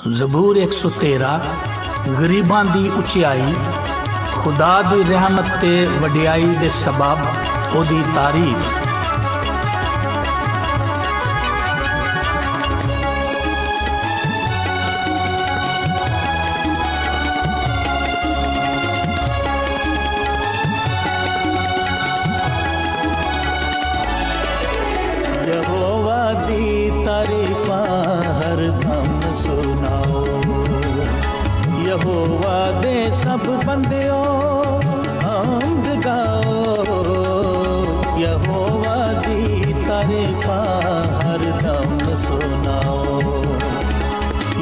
ज़बूर 113 गरीबां दी उचियाई, खुदा दी रहमत ते वडियाई दे सबब ओदी तारीफ। यहोवा दी तारीफां हर दम सुनाओ, यहोवा दे सब बंदियो हमद गाओ। यहोवा दी तारीफां हर दम सुनाओ,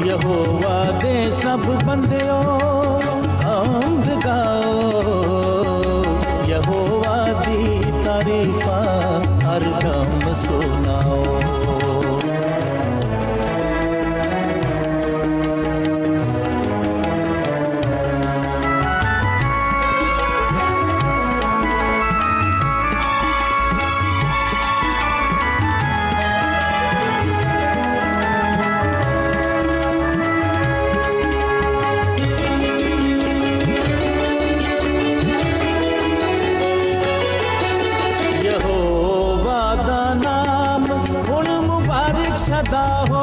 यहोवा दे सब बंदियो हमद गाओ। यहोवा दी तारीफां हर दम सुनाओ। सदा हो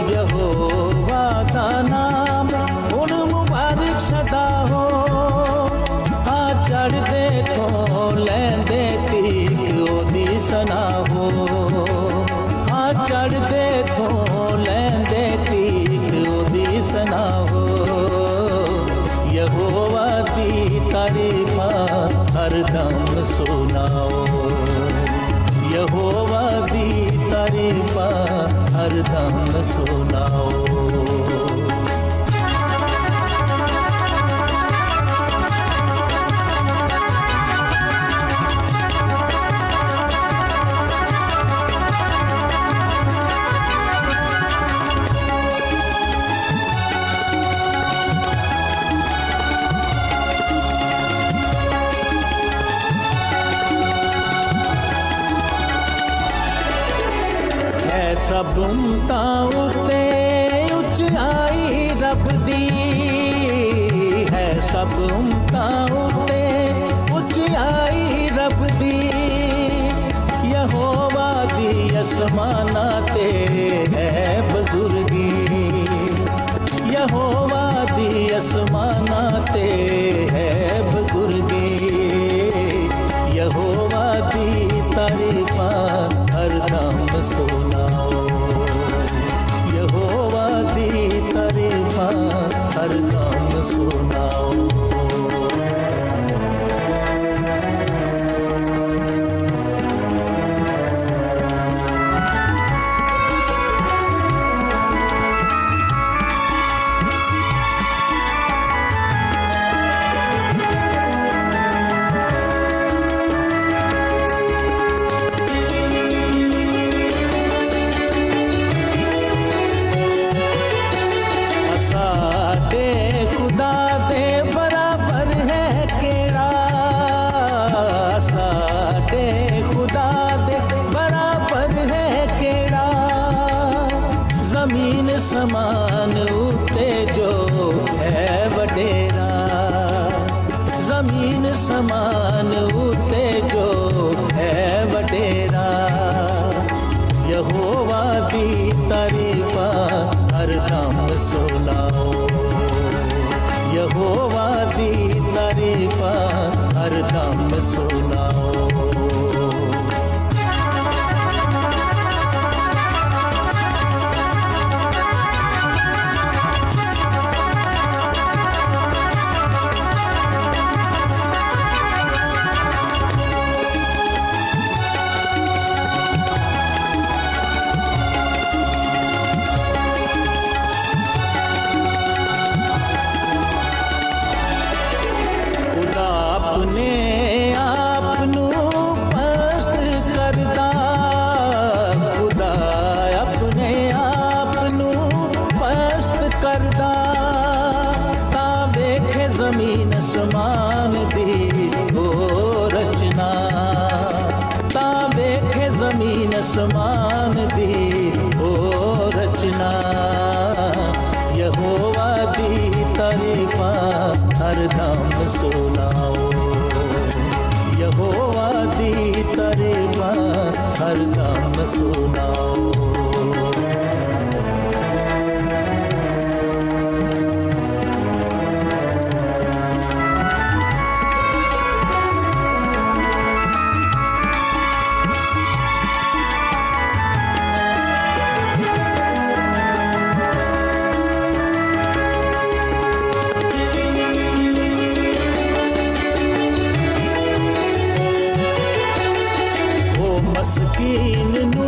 यहोवा दा नाम हुण मुबारक सदा हो। हाँ चढ़दे तो लैंदे तीक ओदी सना हो, हाँ चढ़दे तो लैंदे तीक ओदी सना हो। यहोवा दी तारीफां हर दम सुनाओ, यहोवा दी तारीफां हर दम सुनाओ। सब उम्मतां उत्ते उचाई रब दी है, सब उम्मतां उत्ते उचाई रब दी। यहोवा दी असमाना ते है बुजुर्गी, यहोवा दी असमाना ते है बुजुर्गी। यहोवा दी तारीफां हर दम सुनाओ, यहोवा दी तारीफां हर दम सुनाओ। खुदा दे बराबर है केड़ा, साडे खुदा दे बराबर है केड़ा। जमीन समान उते जो है वडेरा, जमीन समान उते जो है वडेरा। यहोवा दी तारीफां हर दम सुनाओ, यहोवा दी तारीफां हर दम सुनाओ। अपने आपनू पस्त करदा, खुदा अपने आपनू पस्त करदा। ता वेखे जमीन समान दी ओ रचना, ता वेखे जमीन समान दी ओ रचना। तारीफां हरदम सुनाओ, यहोवा दी तारीफां हरदम सुनाओ। मस्कीन नू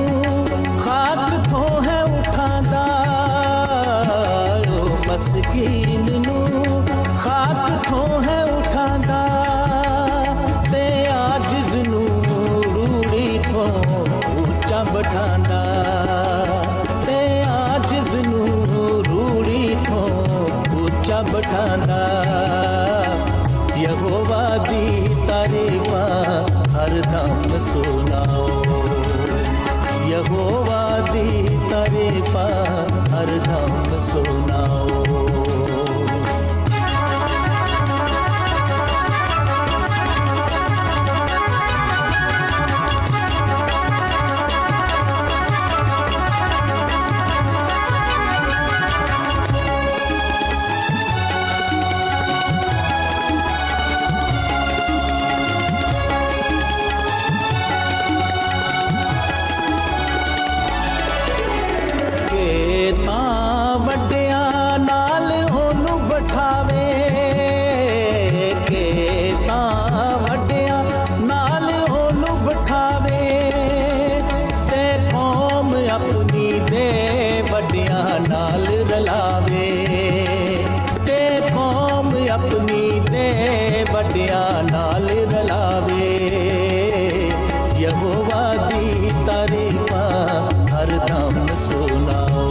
खाक तो है उठांदा, ओ मस्कीन नू खाक तो है उठांदा, ते आजिज़ नू रूड़ी तो ऊंचा बिठांदा, ते आजिज़ नू रूड़ी तो ऊंचा बिठांदा। यहोवा दी तारीफां हरदम सुनाओ, यहोवा दी तारीफां हरदम सुनाओ। नाल रलावे ते कौम अपनी दे वड्डियां नाल रलावे, यहोवा दी तारीफां हरदम सुनाओ,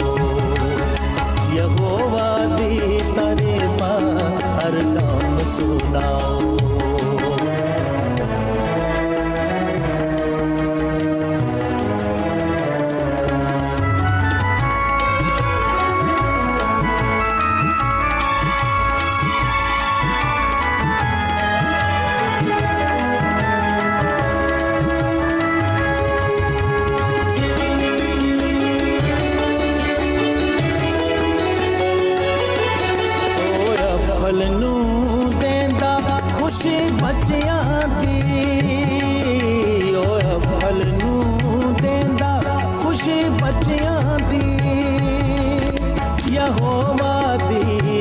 यहोवा दी तारीफां हरदम सुनाओ। खुशी बच्चियां दी, ओ फल नू देंदा खुशी बच्चियां दी, यहोवा दी